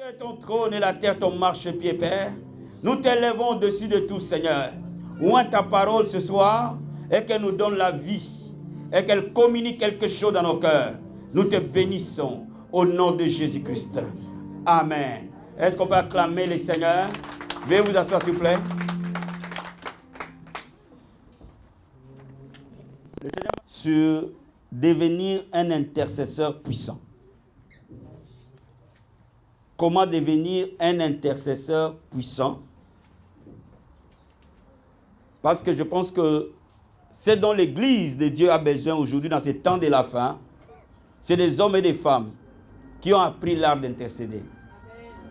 est ton trône et la terre ton marchepied, Père. Nous t'élèvons au-dessus de tout, Seigneur. Ouvre ta parole ce soir et qu'elle nous donne la vie et qu'elle communique quelque chose dans nos cœurs. Nous te bénissons au nom de Jésus-Christ. Amen. Est-ce qu'on peut acclamer le Seigneur? Veuillez vous asseoir, s'il vous plaît. Le Seigneur sur devenir un intercesseur puissant. Comment devenir un intercesseur puissant? Parce que je pense que c'est dont l'Église de Dieu a besoin aujourd'hui dans ces temps de la fin. C'est des hommes et des femmes qui ont appris l'art d'intercéder.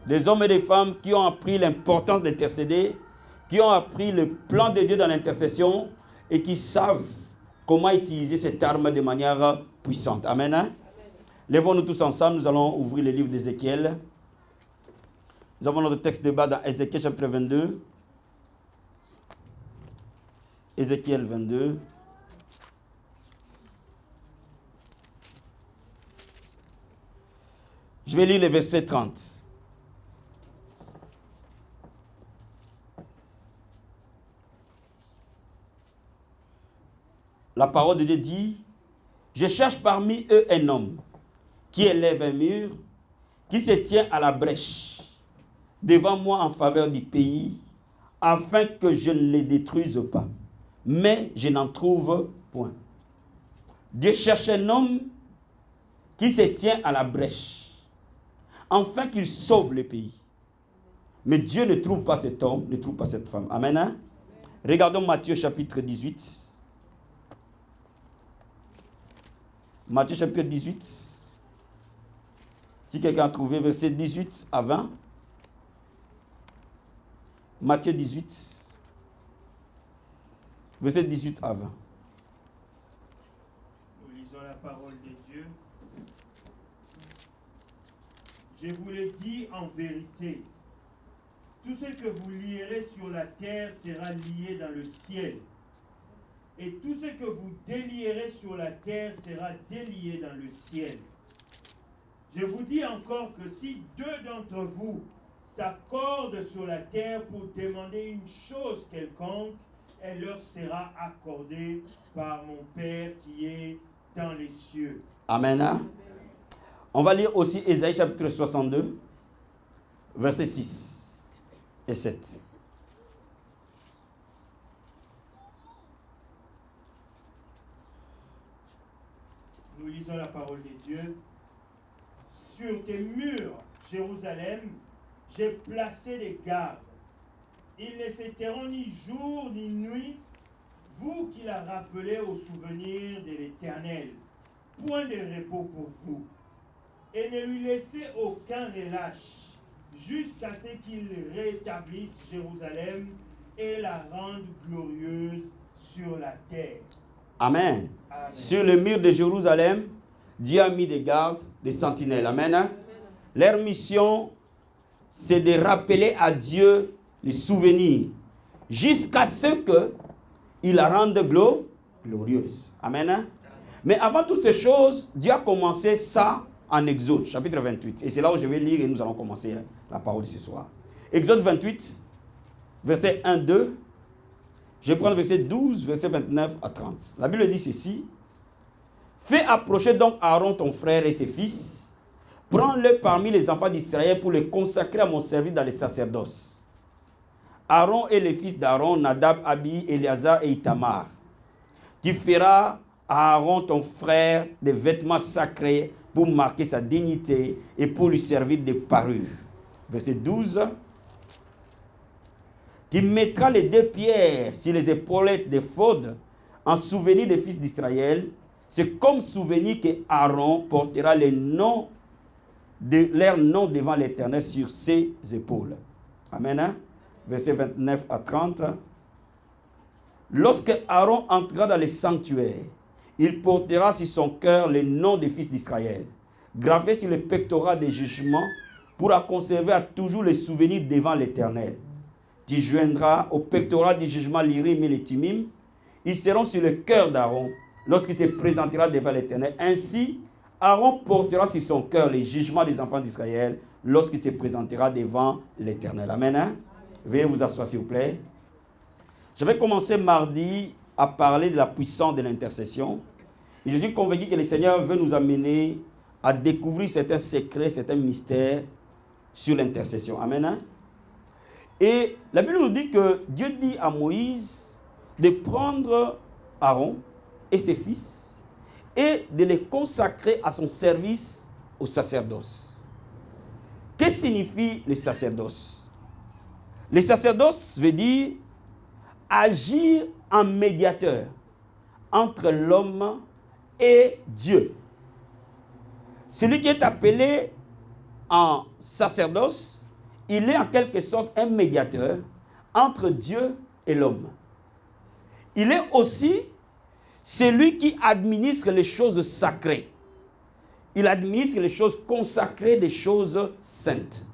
Des hommes et des femmes qui ont appris l'importance d'intercéder, qui ont appris le plan de Dieu dans l'intercession et qui savent comment utiliser cette arme de manière puissante. Amen. Hein? Lèvons-nous tous ensemble, nous allons ouvrir le livre d'Ézéchiel. Nous avons notre texte de bas dans Ézéchiel chapitre 22. Ézéchiel 22. Je vais lire le verset 30. La parole de Dieu dit, « Je cherche parmi eux un homme qui élève un mur, qui se tient à la brèche devant moi en faveur du pays, afin que je ne les détruise pas. Mais je n'en trouve point. » Dieu cherche un homme qui se tient à la brèche, afin qu'il sauve le pays. Mais Dieu ne trouve pas cet homme, ne trouve pas cette femme. Amen. Hein? Regardons Matthieu chapitre 18. Matthieu chapitre 18. Si quelqu'un a trouvé verset 18 à 20. Matthieu 18. Verset 18 à 20. Nous lisons la parole de Dieu. Je vous le dis en vérité, tout ce que vous lierez sur la terre sera lié dans le ciel. Et tout ce que vous délierez sur la terre sera délié dans le ciel. Je vous dis encore que si deux d'entre vous s'accordent sur la terre pour demander une chose quelconque, elle leur sera accordée par mon Père qui est dans les cieux. Amen. Hein? On va lire aussi Ésaïe chapitre 62, versets 6 et 7. Nous lisons la parole de Dieu. Sur tes murs, Jérusalem, j'ai placé des gardes. Ils ne s'éteindront ni jour ni nuit, vous qui la rappelez au souvenir de l'Éternel. Point de repos pour vous. Et ne lui laissez aucun relâche, jusqu'à ce qu'il rétablisse Jérusalem et la rende glorieuse sur la terre. Amen. Amen. Sur le mur de Jérusalem, Dieu a mis des gardes, des sentinelles. Amen. Amen. Leur mission, c'est de rappeler à Dieu les souvenirs, jusqu'à ce qu'il la rende glorieuse. Amen. Amen. Mais avant toutes ces choses, Dieu a commencé ça en Exode, chapitre 28. Et c'est là où je vais lire et nous allons commencer la parole de ce soir. Exode 28, verset 1, 2. Je vais prendre verset 12, verset 29 à 30. La Bible dit ceci. Fais approcher donc Aaron ton frère et ses fils. Prends-le parmi les enfants d'Israël pour les consacrer à mon service dans les sacerdoces. Aaron et les fils d'Aaron, Nadab, Abi, Éléazar et Itamar. Tu feras à Aaron ton frère des vêtements sacrés pour marquer sa dignité et pour lui servir de parure. Verset 12. Tu mettras les deux pierres sur les épaulettes des faudes en souvenir des fils d'Israël. C'est comme souvenir que Aaron portera leur nom devant l'Éternel sur ses épaules. Amen. Hein? Verset 29 à 30. Lorsque Aaron entrera dans le sanctuaire, il portera sur son cœur le nom des fils d'Israël, gravé sur le pectoral des jugements, pour en conserver à toujours les souvenirs devant l'Éternel. Tu joindras au pectoral du jugement l'Urim et les Thummim. Ils seront sur le cœur d'Aaron lorsqu'il se présentera devant l'Éternel. Ainsi, Aaron portera sur son cœur les jugements des enfants d'Israël lorsqu'il se présentera devant l'Éternel. Amen. Hein? Veuillez vous asseoir s'il vous plaît. Je vais commencer mardi à parler de la puissance de l'intercession. Et je suis convaincu que le Seigneur veut nous amener à découvrir certains secrets, certains mystères sur l'intercession. Amen. Hein? Et la Bible nous dit que Dieu dit à Moïse de prendre Aaron et ses fils et de les consacrer à son service au sacerdoce. Qu'est-ce que signifie le sacerdoce? Le sacerdoce veut dire agir en médiateur entre l'homme et Dieu. Celui qui est appelé en sacerdoce, il est en quelque sorte un médiateur entre Dieu et l'homme. Il est aussi celui qui administre les choses sacrées. Il administre les choses consacrées, les choses saintes.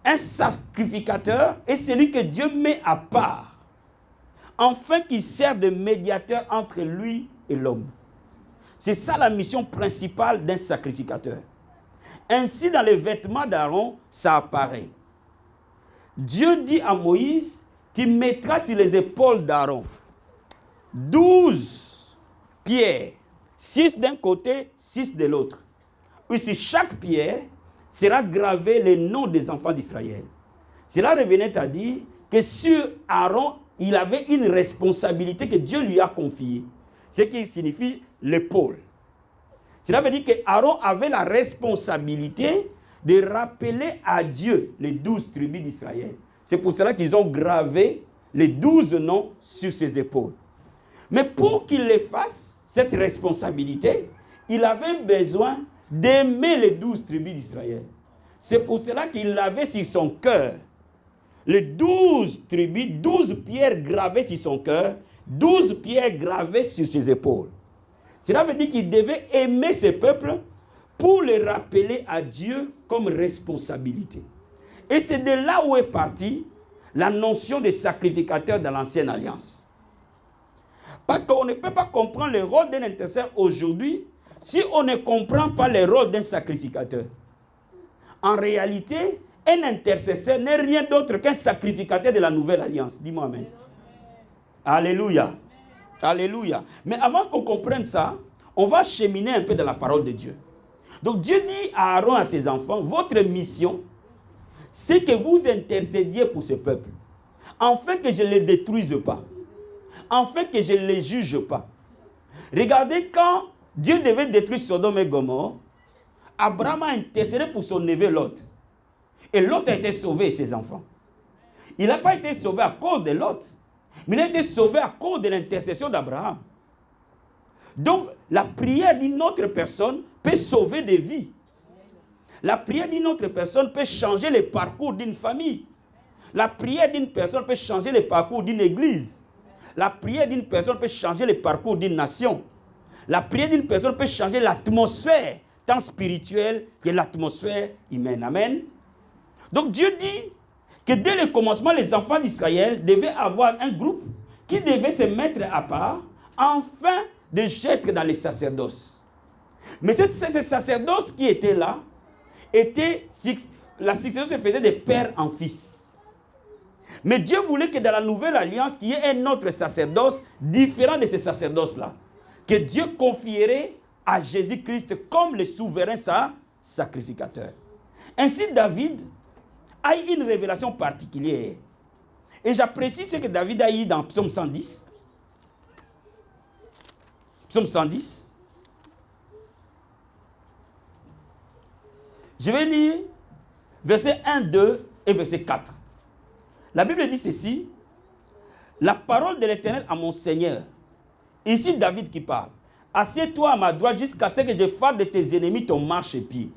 Un sacrificateur est celui que Dieu met à part, afin qu'il serve de médiateur entre lui et l'homme. C'est ça la mission principale d'un sacrificateur. Ainsi, dans les vêtements d'Aaron, ça apparaît. Dieu dit à Moïse qu'il mettra sur les épaules d'Aaron 12 pierres, 6 d'un côté, 6 de l'autre. Et sur chaque pierre sera gravé le nom des enfants d'Israël. Cela revenait à dire que sur Aaron, il avait une responsabilité que Dieu lui a confiée. Ce qui signifie l'épaule. Cela veut dire que Aaron avait la responsabilité de rappeler à Dieu les 12 tribus d'Israël. C'est pour cela qu'ils ont gravé les 12 noms sur ses épaules. Mais pour qu'il les fasse, cette responsabilité, il avait besoin d'aimer les 12 tribus d'Israël. C'est pour cela qu'il avait sur son cœur les 12 tribus, 12 pierres gravées sur son cœur, 12 pierres gravées sur ses épaules. Cela veut dire qu'il devait aimer ce peuple pour les rappeler à Dieu comme responsabilité. Et c'est de là où est partie la notion de sacrificateur dans l'Ancienne Alliance. Parce qu'on ne peut pas comprendre le rôle d'un intercesseur aujourd'hui si on ne comprend pas le rôle d'un sacrificateur. En réalité, un intercesseur n'est rien d'autre qu'un sacrificateur de la Nouvelle Alliance. Dis-moi amen. Alléluia. Alléluia. Mais avant qu'on comprenne ça, on va cheminer un peu dans la parole de Dieu. Donc Dieu dit à Aaron et à ses enfants, votre mission, c'est que vous intercédiez pour ce peuple, afin que je ne les détruise pas, afin que je ne les juge pas. Regardez, quand Dieu devait détruire Sodome et Gomorrhe, Abraham a intercédé pour son neveu Lot. Et Lot a été sauvé et ses enfants. Il n'a pas été sauvé à cause de Lot, mais il a été sauvé à cause de l'intercession d'Abraham. Donc, la prière d'une autre personne peut sauver des vies. La prière d'une autre personne peut changer le parcours d'une famille. La prière d'une personne peut changer le parcours d'une église. La prière d'une personne peut changer le parcours d'une nation. La prière d'une personne peut changer l'atmosphère, tant spirituelle que l'atmosphère humaine. Amen. Donc Dieu dit que dès le commencement, les enfants d'Israël devaient avoir un groupe qui devait se mettre à part afin de jeter dans les sacerdoces. Mais ce sacerdoce qui était là, la succession se faisait de père en fils. Mais Dieu voulait que dans la nouvelle alliance, qu'il y ait un autre sacerdoce différent de ce sacerdoce-là, que Dieu confierait à Jésus-Christ comme le souverain sacrificateur. Ainsi, David a eu une révélation particulière. Et j'apprécie ce que David a eu dans Psaume 110. Psaume 110. Je vais lire versets 1, 2 et verset 4. La Bible dit ceci. La parole de l'Éternel à mon Seigneur. Ici David qui parle. Assieds-toi à ma droite jusqu'à ce que je fasse de tes ennemis ton marchepied.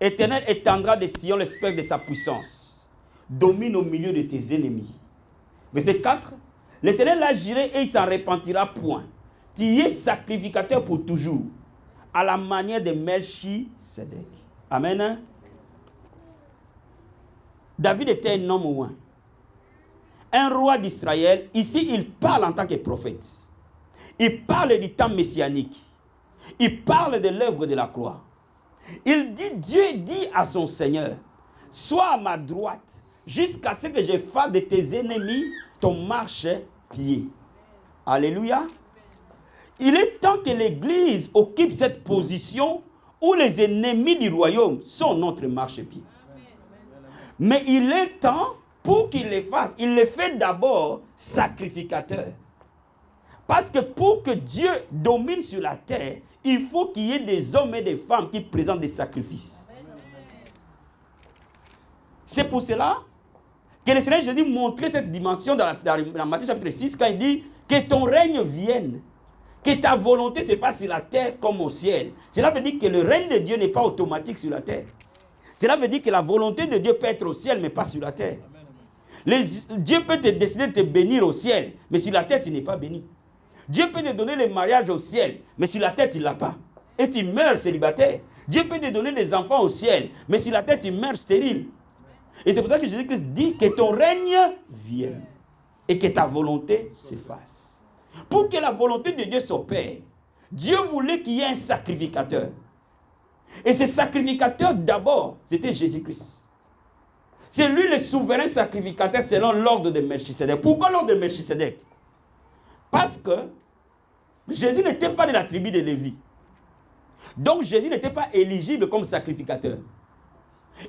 Éternel étendra de Sion le spectre de sa puissance. Domine au milieu de tes ennemis. Verset 4. L'Éternel agirait et il s'en repentira point. Tu es sacrificateur pour toujours, à la manière de Melchisedec. Amen. David était un homme au loin. Un roi d'Israël. Ici, il parle en tant que prophète. Il parle du temps messianique. Il parle de l'œuvre de la croix. Il dit, Dieu dit à son Seigneur, sois à ma droite, jusqu'à ce que je fasse de tes ennemis ton marche-pied. Alléluia. Il est temps que l'Église occupe cette position où les ennemis du royaume sont notre marche-pied. Mais il est temps pour qu'il les fasse. Il les fait d'abord sacrificateur. Parce que pour que Dieu domine sur la terre, il faut qu'il y ait des hommes et des femmes qui présentent des sacrifices. C'est pour cela que le Seigneur Jésus montrait cette dimension dans Matthieu chapitre 6 quand il dit que ton règne vienne, que ta volonté se fasse sur la terre comme au ciel. Cela veut dire que le règne de Dieu n'est pas automatique sur la terre. Cela veut dire que la volonté de Dieu peut être au ciel mais pas sur la terre. Dieu peut te décider de te bénir au ciel, mais sur la terre tu n'es pas béni. Dieu peut te donner le mariage au ciel, mais sur la terre tu ne l'as pas. Et tu meurs célibataire. Dieu peut te donner des enfants au ciel, mais sur la terre tu meurs stérile. Et c'est pour ça que Jésus-Christ dit que ton règne vienne et que ta volonté se fasse. Pour que la volonté de Dieu s'opère, Dieu voulait qu'il y ait un sacrificateur. Et ce sacrificateur d'abord, c'était Jésus-Christ. C'est lui le souverain sacrificateur selon l'ordre de Melchisedec. Pourquoi l'ordre de Melchisedec? Parce que Jésus n'était pas de la tribu de Lévi. Donc Jésus n'était pas éligible comme sacrificateur.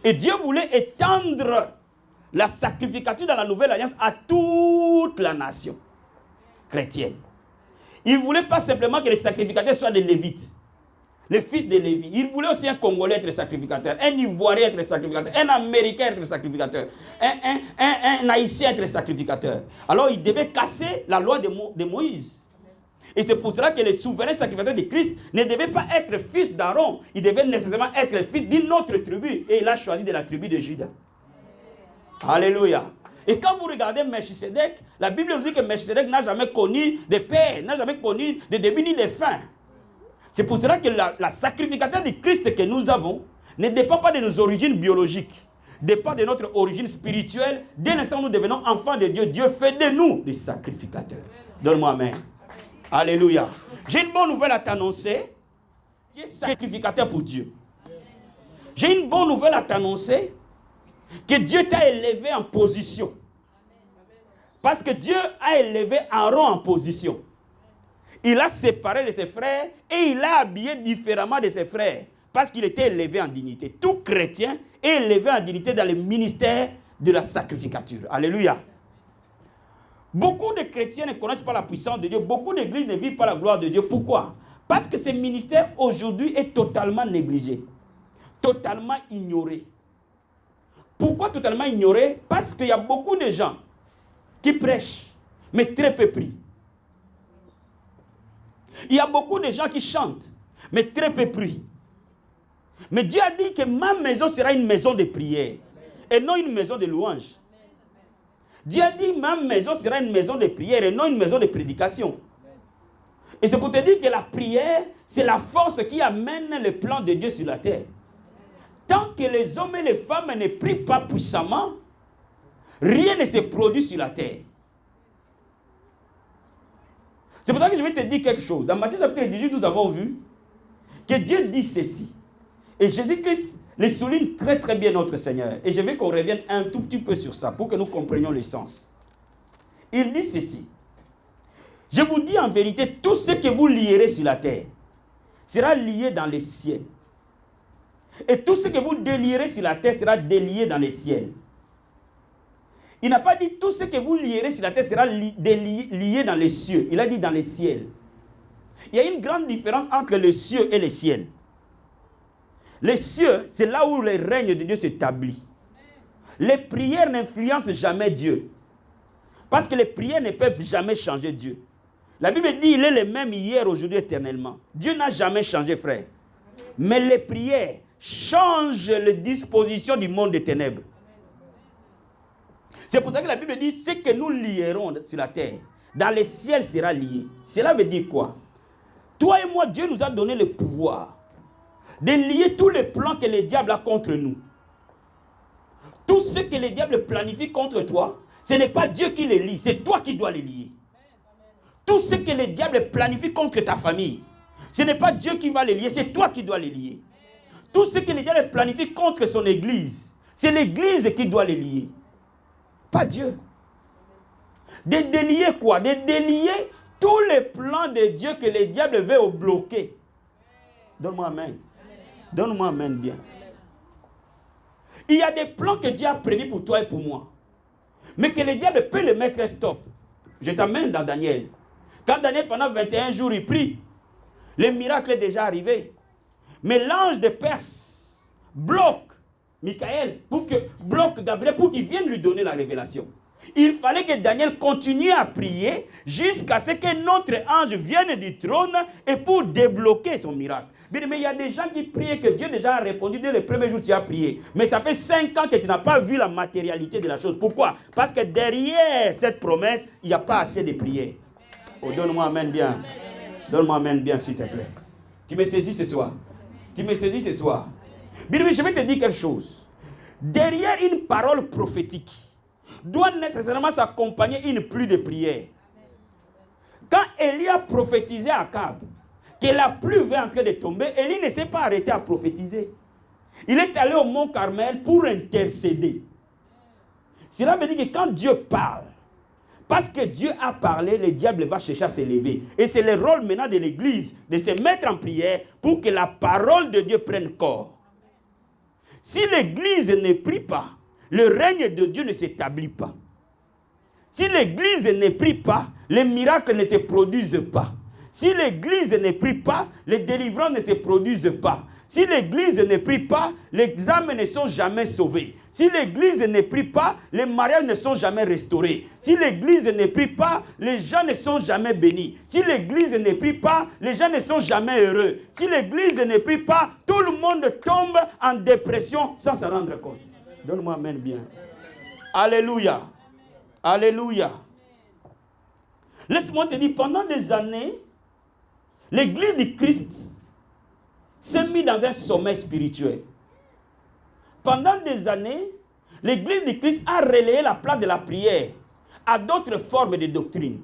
Et Dieu voulait étendre la sacrificature dans la nouvelle alliance à toute la nation chrétienne. Il ne voulait pas simplement que les sacrificateurs soient des Lévites, les fils de Lévi. Il voulait aussi un Congolais être sacrificateur, un Ivoirien être sacrificateur, un Américain être sacrificateur, un Haïtien être sacrificateur. Alors il devait casser la loi de Moïse. Et c'est pour cela que le souverain sacrificateur de Christ ne devait pas être fils d'Aaron. Il devait nécessairement être fils d'une autre tribu. Et il a choisi de la tribu de Juda. Alléluia. Et quand vous regardez Melchisedec, la Bible nous dit que Melchisedec n'a jamais connu de père, n'a jamais connu de début ni de fin. C'est pour cela que la sacrificateur de Christ que nous avons ne dépend pas de nos origines biologiques, dépend de notre origine spirituelle. Dès l'instant où nous devenons enfants de Dieu, Dieu fait de nous des sacrificateurs. Donne-moi amen. Alléluia. J'ai une bonne nouvelle à t'annoncer. Tu es sacrificateur pour Dieu. J'ai une bonne nouvelle à t'annoncer. Que Dieu t'a élevé en position. Parce que Dieu a élevé Aaron en position. Il a séparé de ses frères et il l'a habillé différemment de ses frères. Parce qu'il était élevé en dignité. Tout chrétien est élevé en dignité dans le ministère de la sacrificature. Alléluia. Beaucoup de chrétiens ne connaissent pas la puissance de Dieu. Beaucoup d'églises ne vivent pas la gloire de Dieu. Pourquoi? Parce que ce ministère aujourd'hui est totalement négligé. Totalement ignoré. Pourquoi totalement ignoré? Parce qu'il y a beaucoup de gens qui prêchent, mais très peu pris. Il y a beaucoup de gens qui chantent, mais très peu pris. Mais Dieu a dit que ma maison sera une maison de prière et non une maison de louange. Dieu a dit ma maison sera une maison de prière et non une maison de prédication. Et c'est pour te dire que la prière, c'est la force qui amène le plan de Dieu sur la terre. Tant que les hommes et les femmes ne prient pas puissamment, rien ne se produit sur la terre. C'est pour ça que je vais te dire quelque chose. Dans Matthieu chapitre 18, nous avons vu que Dieu dit ceci. Et Jésus-Christ le souligne très très bien notre Seigneur. Et je veux qu'on revienne un tout petit peu sur ça pour que nous comprenions le sens. Il dit ceci. Je vous dis en vérité, tout ce que vous lierez sur la terre sera lié dans les cieux. Et tout ce que vous délierez sur la terre sera délié dans les cieux. Il n'a pas dit tout ce que vous lierez sur la terre sera lié dans les cieux. Il a dit dans les cieux. Il y a une grande différence entre les cieux et les ciels. Les cieux, c'est là où le règne de Dieu s'établit. Les prières n'influencent jamais Dieu. Parce que les prières ne peuvent jamais changer Dieu. La Bible dit qu'il est le même hier, aujourd'hui, éternellement. Dieu n'a jamais changé, frère. Mais les prières changent les dispositions du monde des ténèbres. C'est pour ça que la Bible dit ce que nous lierons sur la terre, dans les ciels sera lié. Cela veut dire quoi? Toi et moi, Dieu nous a donné le pouvoir de lier tous les plans que le diable a contre nous. Tout ce que le diable planifie contre toi, ce n'est pas Dieu qui les lie, c'est toi qui dois les lier. Tout ce que le diable planifie contre ta famille, ce n'est pas Dieu qui va les lier, c'est toi qui dois les lier. Tout ce que le diable planifie contre son église, c'est l'église qui doit les lier. Pas Dieu. De délier quoi? De délier tous les plans de Dieu que le diable veut bloquer. Donne-moi amen. Donne-moi amen bien. Il y a des plans que Dieu a prévus pour toi et pour moi. Mais que le diable peut le mettre stop. Je t'amène dans Daniel. Quand Daniel, pendant 21 jours, il prie, le miracle est déjà arrivé. Mais l'ange de Perse bloque Michael, bloque Gabriel pour qu'il vienne lui donner la révélation. Il fallait que Daniel continue à prier jusqu'à ce que notre ange vienne du trône et pour débloquer son miracle. Mais il y a des gens qui prient que Dieu déjà a répondu dès le premier jour où tu as prié. Mais ça fait 5 ans que tu n'as pas vu la matérialité de la chose. Pourquoi? Parce que derrière cette promesse, il n'y a pas assez de prières. Oh, donne-moi amen bien. Donne-moi amen bien, s'il te plaît. Tu me saisis ce soir. Tu me saisis ce soir. Bien, je vais te dire quelque chose. Derrière une parole prophétique, doit nécessairement s'accompagner une pluie de prière. Quand Élie a prophétisé à Akab que la pluie va en train de tomber, Élie ne s'est pas arrêté à prophétiser. Il est allé au mont Carmel pour intercéder. Cela veut dire que quand Dieu parle, parce que Dieu a parlé, le diable va chercher à s'élever. Et c'est le rôle maintenant de l'Église de se mettre en prière pour que la parole de Dieu prenne corps. Si l'Église ne prie pas, le règne de Dieu ne s'établit pas. Si l'Église ne prie pas, les miracles ne se produisent pas. Si l'Église ne prie pas, les délivrances ne se produisent pas. Si l'Église ne prie pas, les âmes ne sont jamais sauvées. Si l'Église ne prie pas, les mariages ne sont jamais restaurés. Si l'Église ne prie pas, les gens ne sont jamais bénis. Si l'Église ne prie pas, les gens ne sont jamais heureux. Si l'Église ne prie pas, tout le monde tombe en dépression sans s'en rendre compte. Donne-moi amen bien. Alléluia. Alléluia. Laisse-moi te dire, pendant des années, l'Église du Christ s'est mise dans un sommeil spirituel. Pendant des années, l'Église du Christ a relayé la place de la prière à d'autres formes de doctrine.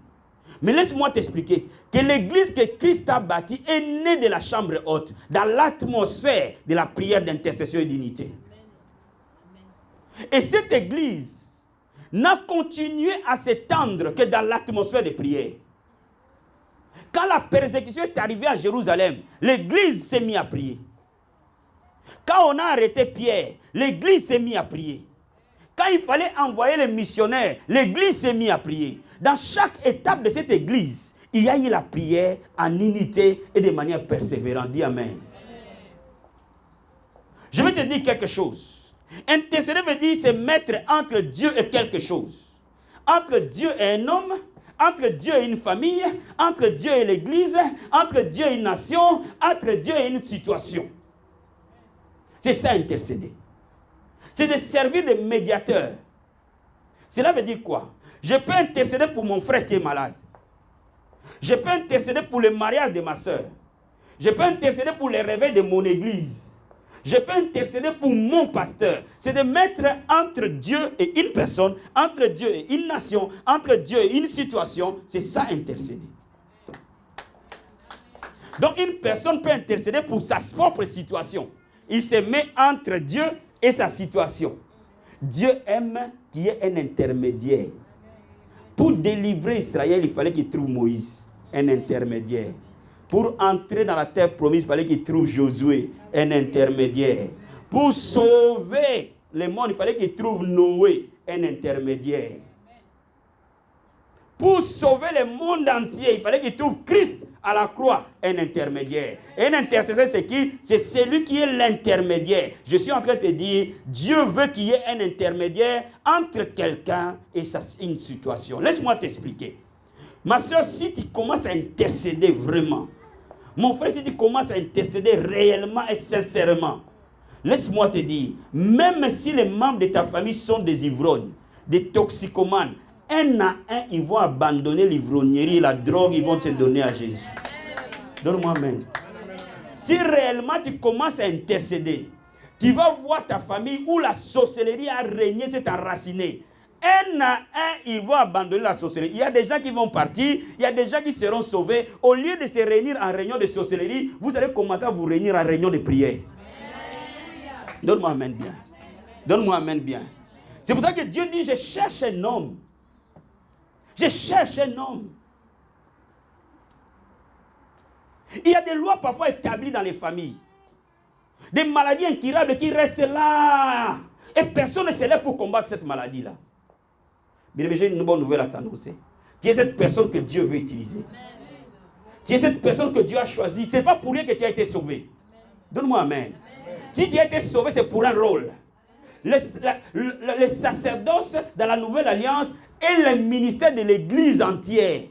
Mais laisse-moi t'expliquer que l'Église que Christ a bâtie est née de la chambre haute, dans l'atmosphère de la prière d'intercession et d'unité. Et cette Église n'a continué à s'étendre que dans l'atmosphère de prière. Quand la persécution est arrivée à Jérusalem, l'Église s'est mise à prier. Quand on a arrêté Pierre, l'Église s'est mise à prier. Quand il fallait envoyer les missionnaires, l'Église s'est mise à prier. Dans chaque étape de cette Église, il y a eu la prière en unité et de manière persévérante. Dis Amen. Je vais te dire quelque chose. Intercéder veut dire se mettre entre Dieu et quelque chose. Entre Dieu et un homme, entre Dieu et une famille, entre Dieu et l'Église, entre Dieu et une nation, entre Dieu et une situation. C'est ça intercéder. C'est de servir de médiateur. Cela veut dire quoi? Je peux intercéder pour mon frère qui est malade. Je peux intercéder pour le mariage de ma soeur. Je peux intercéder pour les réveils de mon église. Je peux intercéder pour mon pasteur. C'est de mettre entre Dieu et une personne, entre Dieu et une nation, entre Dieu et une situation. C'est ça intercéder. Donc une personne peut intercéder pour sa propre situation. Il se met entre Dieu et sa situation. Dieu aime qu'il y ait un intermédiaire. Pour délivrer Israël, il fallait qu'il trouve Moïse, un intermédiaire. Pour entrer dans la terre promise, il fallait qu'il trouve Josué, un intermédiaire. Pour sauver le monde, il fallait qu'il trouve Noé, un intermédiaire. Pour sauver le monde entier, il fallait qu'il trouve Christ à la croix, un intermédiaire. Et un intercesseur, c'est qui? C'est celui qui est l'intermédiaire. Je suis en train de te dire, Dieu veut qu'il y ait un intermédiaire entre quelqu'un et une situation. Laisse-moi t'expliquer. Ma soeur, si tu commences à intercéder vraiment, mon frère, si tu commences à intercéder réellement et sincèrement, laisse-moi te dire, même si les membres de ta famille sont des ivrognes, des toxicomanes, un à un, ils vont abandonner l'ivrognerie, la drogue, ils vont te donner à Jésus. Donne-moi amen. Si réellement tu commences à intercéder, tu vas voir ta famille où la sorcellerie a régné, s'est enracinée. Un à un, ils vont abandonner la sorcellerie. Il y a des gens qui vont partir, il y a des gens qui seront sauvés. Au lieu de se réunir en réunion de sorcellerie, vous allez commencer à vous réunir en réunion de prière. Donne-moi amen bien. Donne-moi amen bien. C'est pour ça que Dieu dit, je cherche un homme. Je cherche un homme. Il y a des lois parfois établies dans les familles. Des maladies incurables qui restent là. Et personne ne se lève pour combattre cette maladie-là. Bien, j'ai une bonne nouvelle à t'annoncer. Tu es cette personne que Dieu veut utiliser. Tu es cette personne que Dieu a choisie. Ce n'est pas pour rien que tu as été sauvé. Donne-moi amen. Si tu as été sauvé, c'est pour un rôle. Le sacerdoce dans la nouvelle alliance est le ministère de l'église entière.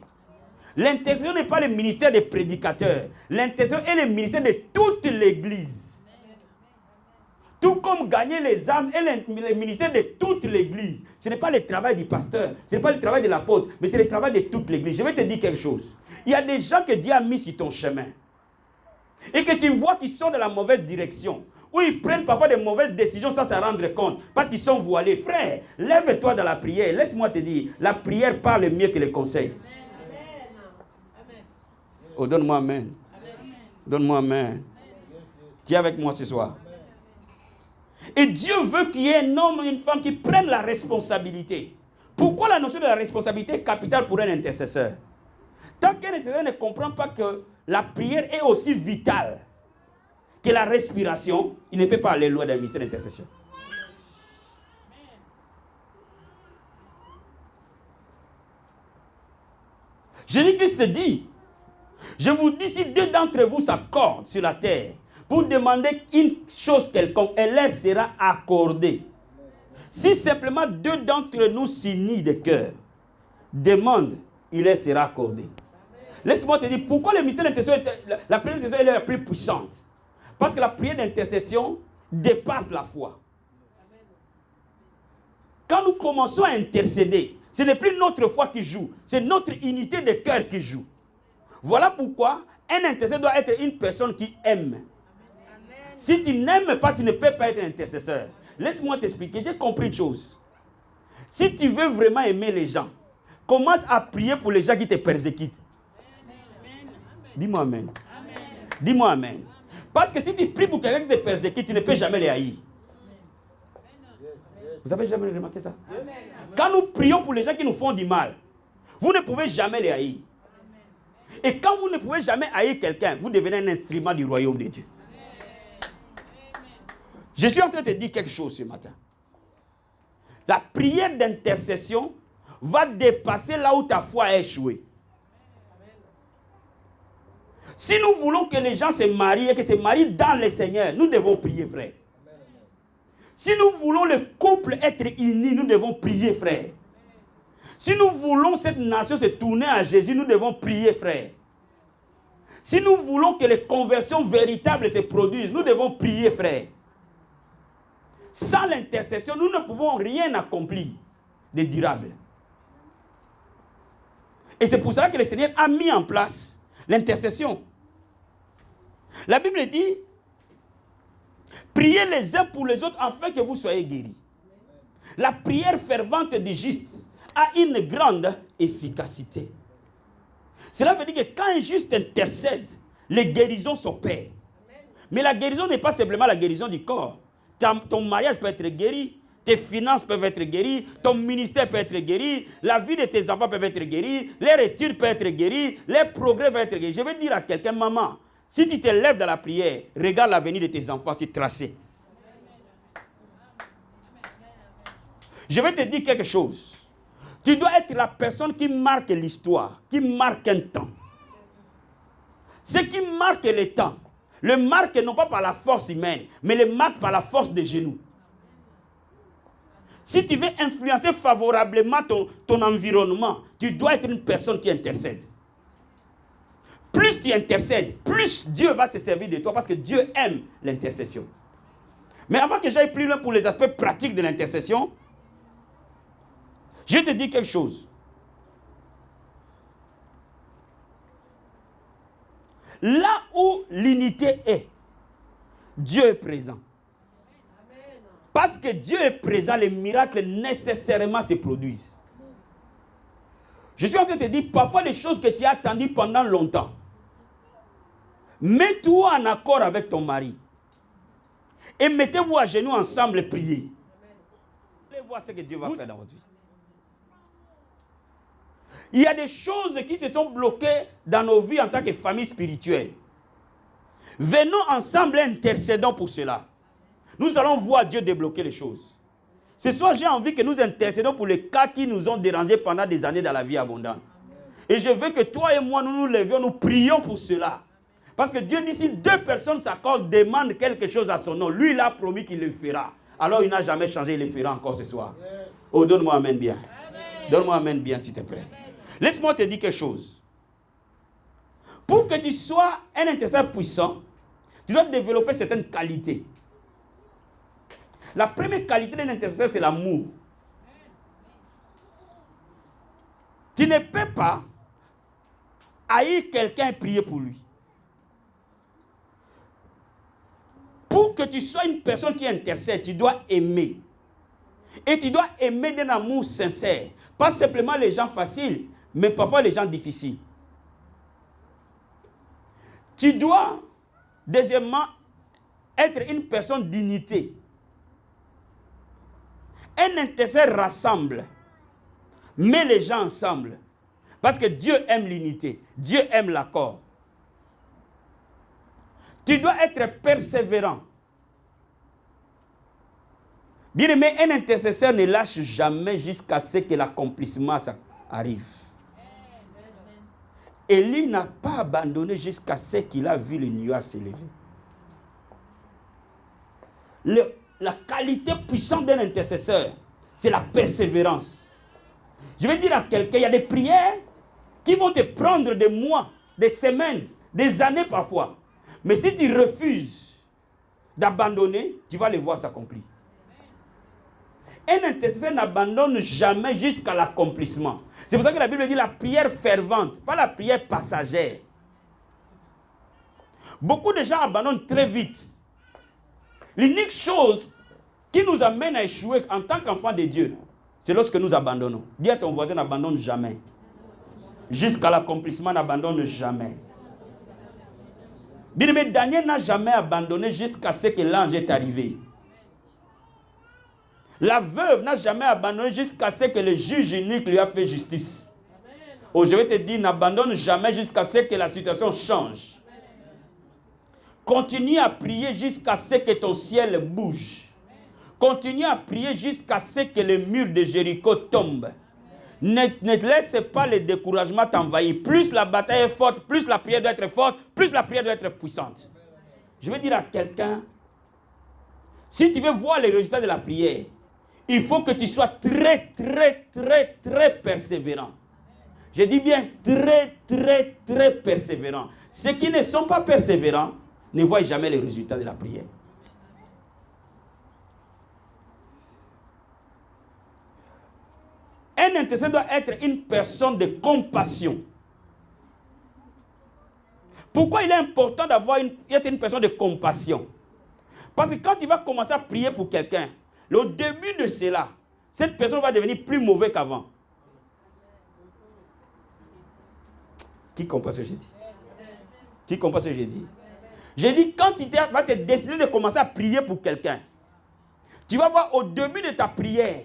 L'intercession n'est pas le ministère des prédicateurs. L'intercession est le ministère de toute l'église. Tout comme gagner les âmes est le ministère de toute l'église. Ce n'est pas le travail du pasteur, ce n'est pas le travail de l'apôtre, mais c'est le travail de toute l'église. Je vais te dire quelque chose. Il y a des gens que Dieu a mis sur ton chemin. Et que tu vois qu'ils sont dans la mauvaise direction. Ou ils prennent parfois des mauvaises décisions sans s'en rendre compte. Parce qu'ils sont voilés. Frère, lève-toi dans la prière. Laisse-moi te dire, la prière parle mieux que les conseils. Oh, donne-moi amen. Donne-moi amen. Tu es avec moi ce soir. Et Dieu veut qu'il y ait un homme et une femme qui prennent la responsabilité. Pourquoi la notion de la responsabilité est capitale pour un intercesseur? Tant qu'un intercesseur ne comprend pas que la prière est aussi vitale que la respiration, il ne peut pas aller loin d'un ministère d'intercession. Jésus-Christ dit, je vous dis, si deux d'entre vous s'accordent sur la terre pour demander une chose quelconque, elle leur sera accordée. Si simplement deux d'entre nous s'unissent de cœur, demande, il leur sera accordé. Laisse-moi te dire, pourquoi le ministère d'intercession, la prière d'intercession est la plus puissante? Parce que la prière d'intercession dépasse la foi. Quand nous commençons à intercéder, ce n'est plus notre foi qui joue, c'est notre unité de cœur qui joue. Voilà pourquoi un intercesseur doit être une personne qui aime. Si tu n'aimes pas, tu ne peux pas être un intercesseur. Laisse-moi t'expliquer, j'ai compris une chose. Si tu veux vraiment aimer les gens, commence à prier pour les gens qui te persécutent. Dis-moi amen. Dis-moi amen. Parce que si tu pries pour quelqu'un qui te persécute, tu ne peux jamais les haïr. Vous avez jamais remarqué ça? Quand nous prions pour les gens qui nous font du mal, vous ne pouvez jamais les haïr. Et quand vous ne pouvez jamais haïr quelqu'un, vous devenez un instrument du royaume de Dieu. Je suis en train de te dire quelque chose ce matin. La prière d'intercession va dépasser là où ta foi a échoué. Si nous voulons que les gens se marient et que se marient dans le Seigneur, nous devons prier, frère. Si nous voulons le couple être unis, nous devons prier, frère. Si nous voulons cette nation se tourner à Jésus, nous devons prier, frère. Si nous voulons que les conversions véritables se produisent, nous devons prier, frère. Sans l'intercession, nous ne pouvons rien accomplir de durable. Et c'est pour cela que le Seigneur a mis en place l'intercession. La Bible dit, priez les uns pour les autres afin que vous soyez guéris. La prière fervente du juste a une grande efficacité. Cela veut dire que quand un juste intercède, les guérisons s'opèrent. Mais la guérison n'est pas simplement la guérison du corps. Ton mariage peut être guéri, tes finances peuvent être guéries, ton ministère peut être guéri, la vie de tes enfants peut être guérie, les études peuvent être guéries, les progrès peuvent être guéris. Je vais dire à quelqu'un, maman, si tu te lèves dans la prière, regarde l'avenir de tes enfants, c'est tracé. Je vais te dire quelque chose. Tu dois être la personne qui marque l'histoire, qui marque un temps. Ce qui marque le temps, le marque non pas par la force humaine, mais le marque par la force des genoux. Si tu veux influencer favorablement ton environnement, tu dois être une personne qui intercède. Plus tu intercèdes, plus Dieu va te servir de toi parce que Dieu aime l'intercession. Mais avant que j'aille plus loin pour les aspects pratiques de l'intercession, je te dis quelque chose. Là où l'unité est, Dieu est présent. Parce que Dieu est présent, les miracles nécessairement se produisent. Je suis en train de te dire, parfois les choses que tu as attendues pendant longtemps, mets-toi en accord avec ton mari. Et mettez-vous à genoux ensemble et priez. Vous allez voir ce que Dieu va faire dans votre vie. Il y a des choses qui se sont bloquées dans nos vies en tant que famille spirituelle. Venons ensemble et intercédons pour cela. Nous allons voir Dieu débloquer les choses. Ce soir, j'ai envie que nous intercédons pour les cas qui nous ont dérangés pendant des années dans la vie abondante. Et je veux que toi et moi, nous nous levions, nous prions pour cela. Parce que Dieu dit, si deux personnes s'accordent, demandent quelque chose à son nom, lui, il a promis qu'il le fera. Alors, il n'a jamais changé, il le fera encore ce soir. Oh, donne-moi amen bien. Donne-moi amen bien, s'il te plaît. Laisse-moi te dire quelque chose. Pour que tu sois un intercesseur puissant, tu dois développer certaines qualités. La première qualité d'un intercesseur, c'est l'amour. Tu ne peux pas haïr quelqu'un et prier pour lui. Pour que tu sois une personne qui intercède, tu dois aimer. Et tu dois aimer d'un amour sincère. Pas simplement les gens faciles, mais parfois les gens difficiles. Tu dois, deuxièmement, être une personne d'unité. Un intercesseur rassemble, met les gens ensemble. Parce que Dieu aime l'unité. Dieu aime l'accord. Tu dois être persévérant. Bien aimé, un intercesseur ne lâche jamais jusqu'à ce que l'accomplissement arrive. Élie n'a pas abandonné jusqu'à ce qu'il a vu le nuage s'élever. La qualité puissante d'un intercesseur, c'est la persévérance. Je vais dire à quelqu'un, il y a des prières qui vont te prendre des mois, des semaines, des années parfois. Mais si tu refuses d'abandonner, tu vas les voir s'accomplir. Un intercesseur n'abandonne jamais jusqu'à l'accomplissement. C'est pour ça que la Bible dit la prière fervente, pas la prière passagère. Beaucoup de gens abandonnent très vite. L'unique chose qui nous amène à échouer en tant qu'enfants de Dieu, c'est lorsque nous abandonnons. Dis à ton voisin, n'abandonne jamais. Jusqu'à l'accomplissement, n'abandonne jamais. Bien aimé, Daniel n'a jamais abandonné jusqu'à ce que l'ange est arrivé. La veuve n'a jamais abandonné jusqu'à ce que le juge unique lui a fait justice. Oh, je vais te dire, n'abandonne jamais jusqu'à ce que la situation change. Continue à prier jusqu'à ce que ton ciel bouge. Continue à prier jusqu'à ce que le mur de Jéricho tombe. Ne laisse pas le découragement t'envahir. Plus la bataille est forte, plus la prière doit être forte, plus la prière doit être puissante. Je vais dire à quelqu'un, si tu veux voir les résultats de la prière, il faut que tu sois très persévérant. Je dis bien très persévérant. Ceux qui ne sont pas persévérants ne voient jamais les résultats de la prière. Un intercesseur doit être une personne de compassion. Pourquoi il est important d'être une personne de compassion? Parce que quand tu vas commencer à prier pour quelqu'un, au début de cela, cette personne va devenir plus mauvaise qu'avant. Qui comprend ce que j'ai dit? Qui comprend ce que j'ai dit? J'ai dit, quand tu vas te décider de commencer à prier pour quelqu'un, tu vas voir au début de ta prière,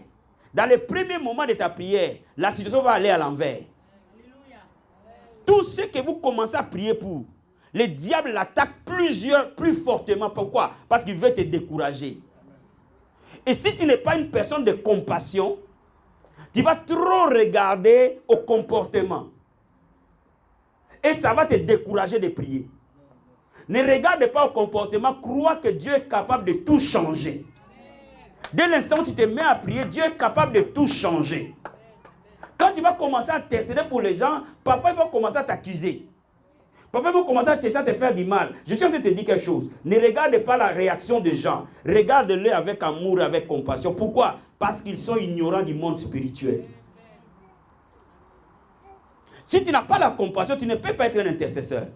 dans les premiers moments de ta prière, la situation va aller à l'envers. Tout ce que vous commencez à prier pour, le diable l'attaque plus fortement. Pourquoi? Parce qu'il veut te décourager. Et si tu n'es pas une personne de compassion, tu vas trop regarder au comportement. Et ça va te décourager de prier. Ne regarde pas au comportement, crois que Dieu est capable de tout changer. Dès l'instant où tu te mets à prier, Dieu est capable de tout changer. Quand tu vas commencer à intercéder pour les gens, parfois ils vont commencer à t'accuser. Parfois ils vont commencer à chercher à te faire du mal. Je suis en train de te dire quelque chose. Ne regarde pas la réaction des gens. Regarde-les avec amour et avec compassion. Pourquoi? Parce qu'ils sont ignorants du monde spirituel. Si tu n'as pas la compassion, tu ne peux pas être un intercesseur.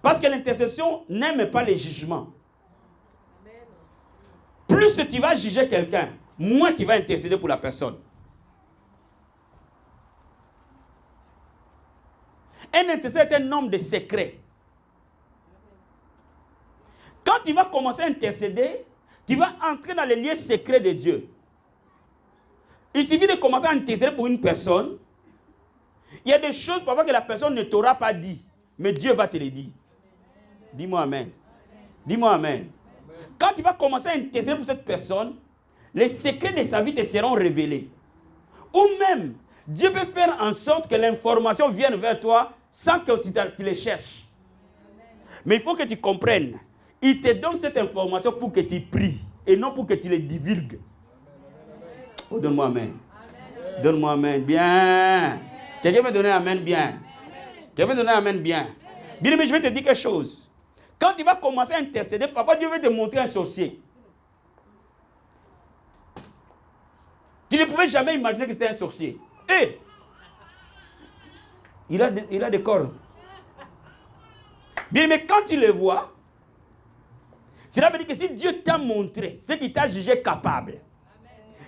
Parce que l'intercession n'aime pas les jugements. Plus tu vas juger quelqu'un, moins tu vas intercéder pour la personne. Un intercesseur est un homme de secret. Quand tu vas commencer à intercéder, tu vas entrer dans les lieux secrets de Dieu. Il suffit de commencer à intercéder pour une personne. Il y a des choses parfois que la personne ne t'aura pas dit, mais Dieu va te les dire. Dis-moi amen. Dis-moi amen. Quand tu vas commencer à intercéder pour cette personne, les secrets de sa vie te seront révélés. Ou même, Dieu peut faire en sorte que l'information vienne vers toi sans que tu les cherches. Mais il faut que tu comprennes. Il te donne cette information pour que tu pries et non pour que tu les divulgues. Oh, donne-moi amen. Donne-moi amen. Bien. Quelqu'un me donner amen bien. Quelqu'un me donner amen bien. Bien, mais je vais te dire quelque chose. Quand tu vas commencer à intercéder, parfois Dieu va te montrer un sorcier. Tu ne pouvais jamais imaginer que c'était un sorcier. Et il a des cornes. Bien, mais quand tu le vois, cela veut dire que si Dieu t'a montré ce qu'il t'a jugé capable,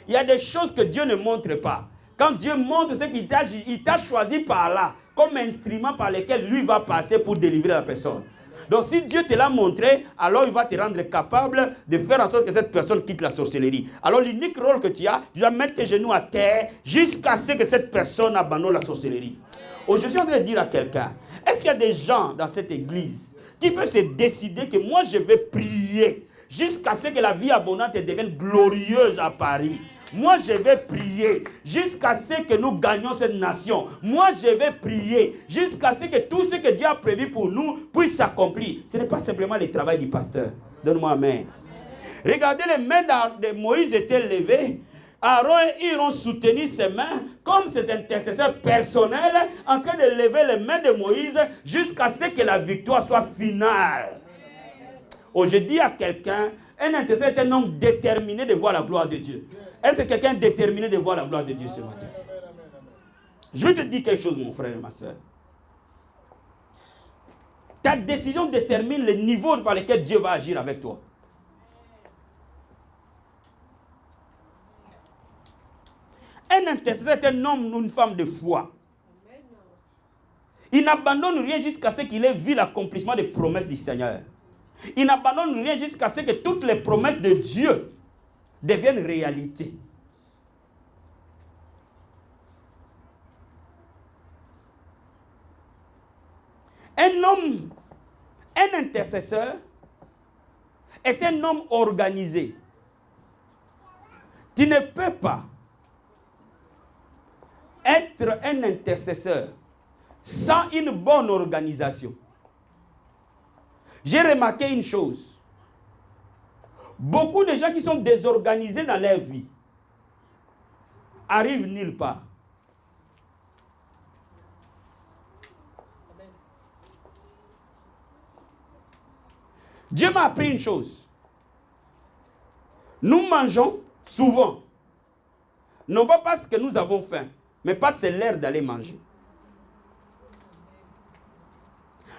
il y a des choses que Dieu ne montre pas. Quand Dieu montre ce qu'il t'a jugé, il t'a choisi par là comme instrument par lequel lui va passer pour délivrer la personne. Donc si Dieu te l'a montré, alors il va te rendre capable de faire en sorte que cette personne quitte la sorcellerie. Alors l'unique rôle que tu dois mettre tes genoux à terre jusqu'à ce que cette personne abandonne la sorcellerie. Aujourd'hui, je suis en train de dire à quelqu'un, est-ce qu'il y a des gens dans cette église qui peuvent se décider que moi je vais prier jusqu'à ce que la vie abondante devienne glorieuse à Paris? Moi, je vais prier jusqu'à ce que nous gagnions cette nation. Moi, je vais prier jusqu'à ce que tout ce que Dieu a prévu pour nous puisse s'accomplir. Ce n'est pas simplement le travail du pasteur. Donne-moi amen. Regardez, les mains de Moïse étaient levées. Aaron et Hur ont soutenu ses mains comme ses intercesseurs personnels en train de lever les mains de Moïse jusqu'à ce que la victoire soit finale. Oh, je dis à quelqu'un, un intercesseur est un homme déterminé de voir la gloire de Dieu. Est-ce que quelqu'un est déterminé de voir la gloire de Dieu ce matin? Je vais te dire quelque chose, mon frère et ma soeur. Ta décision détermine le niveau par lequel Dieu va agir avec toi. Un intercesseur est un homme ou une femme de foi. Il n'abandonne rien jusqu'à ce qu'il ait vu l'accomplissement des promesses du Seigneur. Il n'abandonne rien jusqu'à ce que toutes les promesses de Dieu deviennent réalité. Un homme, un intercesseur, est un homme organisé. Tu ne peux pas être un intercesseur sans une bonne organisation. J'ai remarqué une chose. Beaucoup de gens qui sont désorganisés dans leur vie arrivent nulle part. Dieu m'a appris une chose. Nous mangeons souvent. Non pas parce que nous avons faim, mais parce que c'est l'heure d'aller manger.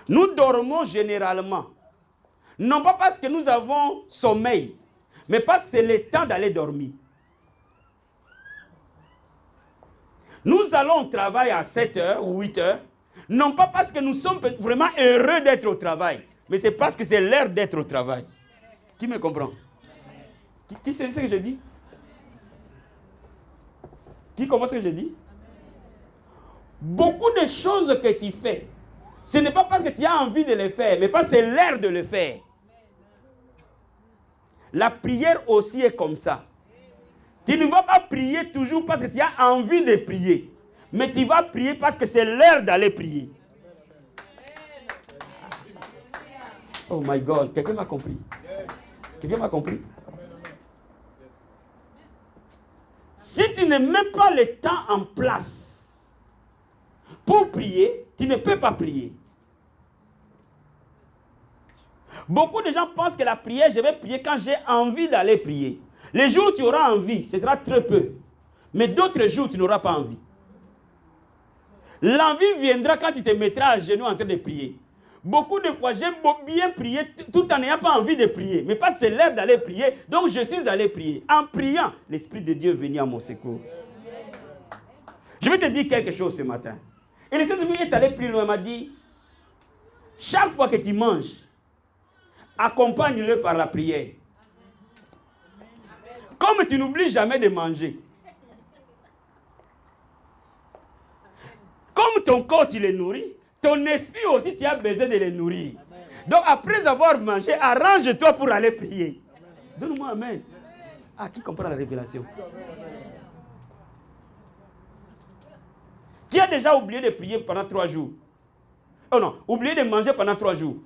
Nous dormons généralement. Non pas parce que nous avons sommeil, mais parce que c'est le temps d'aller dormir. Nous allons au travail à 7h ou 8h, non pas parce que nous sommes vraiment heureux d'être au travail, mais c'est parce que c'est l'heure d'être au travail. Qui me comprend? Qui sait ce que je dis? Qui comprend ce que je dis? Beaucoup de choses que tu fais, ce n'est pas parce que tu as envie de les faire, mais parce que c'est l'heure de le faire. La prière aussi est comme ça. Tu ne vas pas prier toujours parce que tu as envie de prier, mais tu vas prier parce que c'est l'heure d'aller prier. Oh my God, quelqu'un m'a compris? Quelqu'un m'a compris? Si tu ne mets pas le temps en place pour prier, tu ne peux pas prier. Beaucoup de gens pensent que la prière, je vais prier quand j'ai envie d'aller prier. Les jours où tu auras envie, ce sera très peu. Mais d'autres jours, tu n'auras pas envie. L'envie viendra quand tu te mettras à genoux en train de prier. Beaucoup de fois, j'ai bien prié tout en n'ayant pas envie de prier. Mais pas c'est l'heure d'aller prier, donc je suis allé prier. En priant, l'Esprit de Dieu est venu à mon secours. Je vais te dire quelque chose ce matin. Et le Saint-Esprit est allé plus loin, il m'a dit, chaque fois que tu manges, accompagne-le par la prière. Comme tu n'oublies jamais de manger. Comme ton corps, tu les nourris, ton esprit aussi, tu as besoin de les nourrir. Donc, après avoir mangé, arrange-toi pour aller prier. Donne-moi amen. Ah, qui comprend la révélation? Qui a déjà oublié de prier pendant 3 jours? Oh non, oublié de manger pendant 3 jours.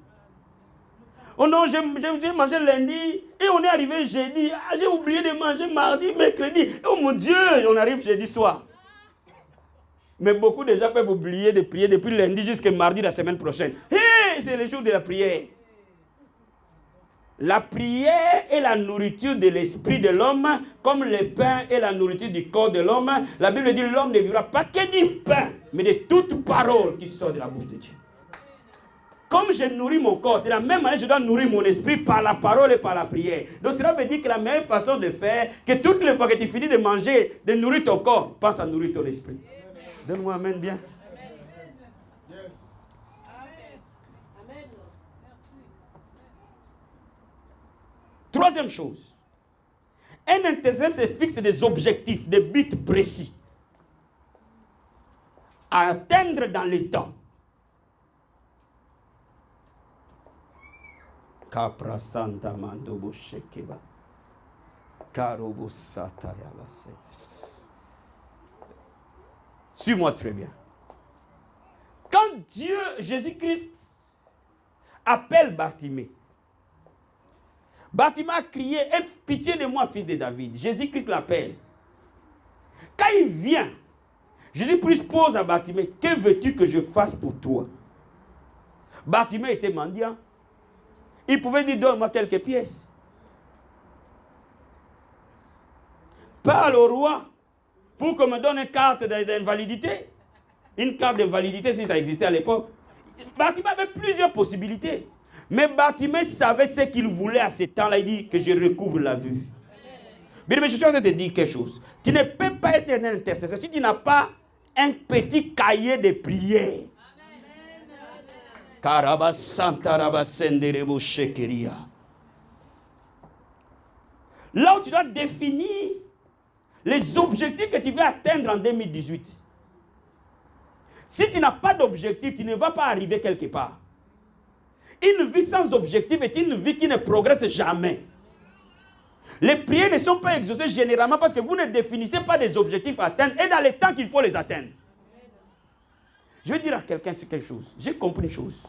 Oh non, j'ai mangé lundi et on est arrivé jeudi. Ah, j'ai oublié de manger mardi, mercredi. Oh mon Dieu, on arrive jeudi soir. Mais beaucoup de gens peuvent oublier de prier depuis lundi jusqu'à mardi la semaine prochaine. Hey, c'est le jour de la prière. La prière est la nourriture de l'esprit de l'homme, comme le pain est la nourriture du corps de l'homme. La Bible dit l'homme ne vivra pas que du pain, mais de toute parole qui sort de la bouche de Dieu. Comme je nourris mon corps, de la même manière, je dois nourrir mon esprit par la parole et par la prière. Donc cela veut dire que la meilleure façon de faire, que toutes les fois que tu finis de manger, de nourrir ton corps, pense à nourrir ton esprit. Donne-moi amen bien. Troisième chose, un intercesseur se fixe des objectifs, des buts précis à atteindre dans le temps. Capra Santa Mandobo Shekeba. Karobo Sataya Baset. Suis-moi très bien. Quand Dieu, Jésus-Christ, appelle Bartimée, Bartimée a crié, aie pitié de moi, fils de David. Jésus-Christ l'appelle. Quand il vient, Jésus-Christ pose à Bartimée, que veux-tu que je fasse pour toi? Bartimée était mendiant. Il pouvait dire, donne-moi quelques pièces. Parle au roi pour qu'on me donne une carte d'invalidité. Une carte d'invalidité si ça existait à l'époque. Bartimée avait plusieurs possibilités. Mais Bartimée savait ce qu'il voulait à ce temps-là. Il dit que je recouvre la vue. Mais je suis en train de te dire quelque chose. Tu ne peux pas être un intercesseur si tu n'as pas un petit cahier de prière. Là où tu dois définir les objectifs que tu veux atteindre en 2018. Si tu n'as pas d'objectif, tu ne vas pas arriver quelque part. Une vie sans objectif est une vie qui ne progresse jamais. Les prières ne sont pas exaucées généralement parce que vous ne définissez pas des objectifs à atteindre et dans le temps qu'il faut les atteindre. Je vais dire à quelqu'un quelque chose. J'ai compris une chose.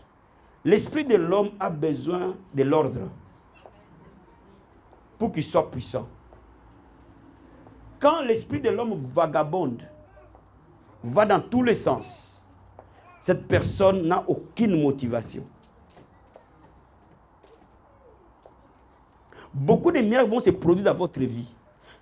L'esprit de l'homme a besoin de l'ordre pour qu'il soit puissant. Quand l'esprit de l'homme vagabonde, va dans tous les sens, cette personne n'a aucune motivation. Beaucoup de miracles vont se produire dans votre vie.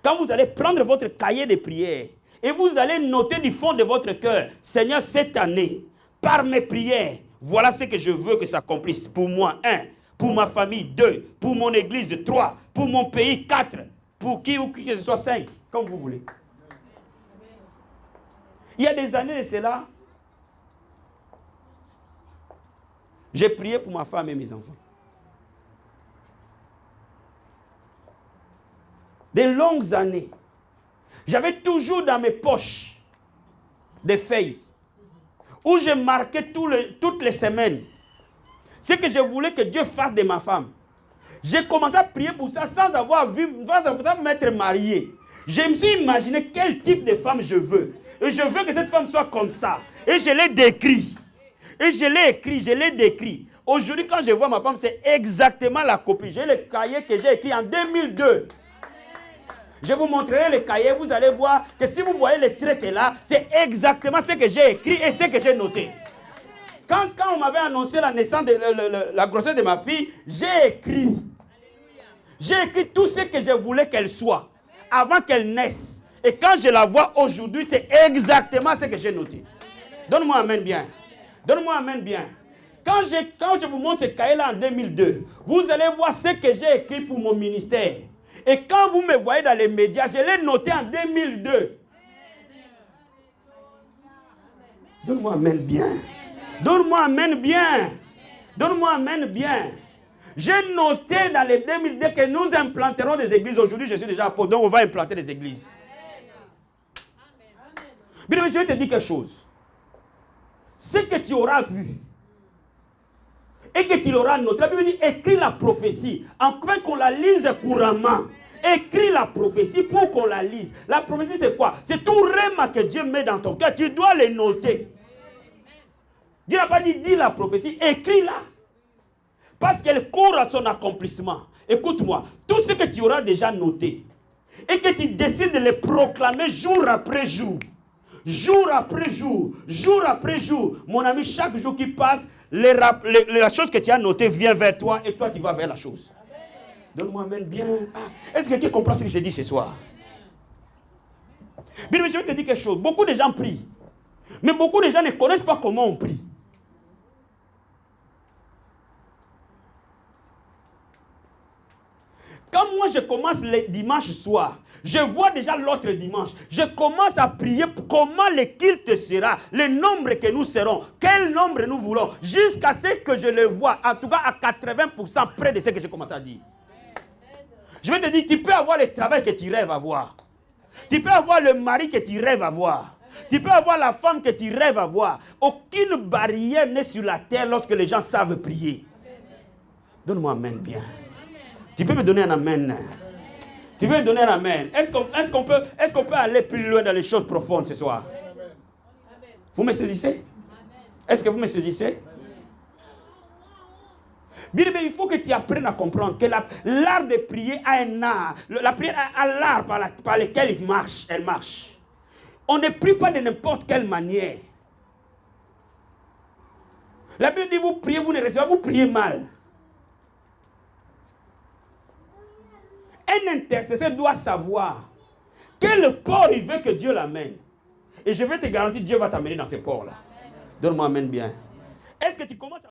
Quand vous allez prendre votre cahier de prière et vous allez noter du fond de votre cœur, Seigneur, cette année, par mes prières, voilà ce que je veux que s'accomplisse pour moi. 1, pour ma famille. 2, pour mon église. 3, pour mon pays. 4, pour qui ou qui que ce soit. 5, comme vous voulez. Il y a des années de cela, j'ai prié pour ma femme et mes enfants. Des longues années. J'avais toujours dans mes poches des feuilles où je marquais toutes les semaines ce que je voulais que Dieu fasse de ma femme. J'ai commencé à prier pour ça sans avoir vu, sans m'être marié. Je me suis imaginé quel type de femme je veux. Et je veux que cette femme soit comme ça. Et je l'ai décrit. Et je l'ai écrit, je l'ai décrit. Aujourd'hui, quand je vois ma femme, c'est exactement la copie. J'ai le cahier que j'ai écrit en 2002. Je vous montrerai le cahier, vous allez voir que si vous voyez les traits là, c'est exactement ce que j'ai écrit et ce que j'ai noté. Quand on m'avait annoncé la naissance la grossesse de ma fille, j'ai écrit. J'ai écrit tout ce que je voulais qu'elle soit avant qu'elle naisse. Et quand je la vois aujourd'hui, c'est exactement ce que j'ai noté. Donne-moi amen bien. Donne-moi amen bien. Quand je vous montre ce cahier-là en 2002, vous allez voir ce que j'ai écrit pour mon ministère. Et quand vous me voyez dans les médias, je l'ai noté en 2002. Donne-moi amen bien. Donne-moi amen bien. Donne-moi amen bien. J'ai noté dans les 2002 que nous implanterons des églises. Aujourd'hui, je suis déjà apôtre, donc on va implanter des églises. Bien, je vais te dire quelque chose. Ce que tu auras vu et que tu l'auras noté, la Bible dit écris la prophétie, afin qu'on la lise couramment. Écris la prophétie pour qu'on la lise. La prophétie, c'est quoi? C'est tout rêve que Dieu met dans ton cœur. Tu dois les noter. Dieu n'a pas dit dis la prophétie, écris-la. Parce qu'elle court à son accomplissement. Écoute-moi, tout ce que tu auras déjà noté et que tu décides de les proclamer jour après jour, jour après jour, jour après jour, mon ami, chaque jour qui passe, la chose que tu as notée vient vers toi et toi tu vas vers la chose. Donne-moi amen bien. Est-ce que quelqu'un comprend ce que j'ai dit ce soir? Bien, je vais te dire quelque chose. Beaucoup de gens prient. Mais beaucoup de gens ne connaissent pas comment on prie. Quand moi je commence le dimanche soir, je vois déjà l'autre dimanche. Je commence à prier comment le culte sera, le nombre que nous serons, quel nombre nous voulons, jusqu'à ce que je le vois, en tout cas à 80% près de ce que j'ai commencé à dire. Je vais te dire, tu peux avoir le travail que tu rêves avoir. Tu peux avoir le mari que tu rêves avoir. Tu peux avoir la femme que tu rêves avoir. Aucune barrière n'est sur la terre lorsque les gens savent prier. Donne-moi un amen bien. Tu peux me donner un amen. Tu peux me donner un amen. Est-ce qu'on peut aller plus loin dans les choses profondes ce soir? Vous me saisissez? Est-ce que vous me saisissez? Bien, il faut que tu apprennes à comprendre que l'art de prier a un art. La prière a l'art par lequel elle marche. On ne prie pas de n'importe quelle manière. La Bible dit vous priez, vous ne recevez pas, vous priez mal. Un intercesseur doit savoir quel port il veut que Dieu l'amène. Et je vais te garantir, Dieu va t'amener dans ce port-là. Donne-moi amen bien. Est-ce que tu commences à...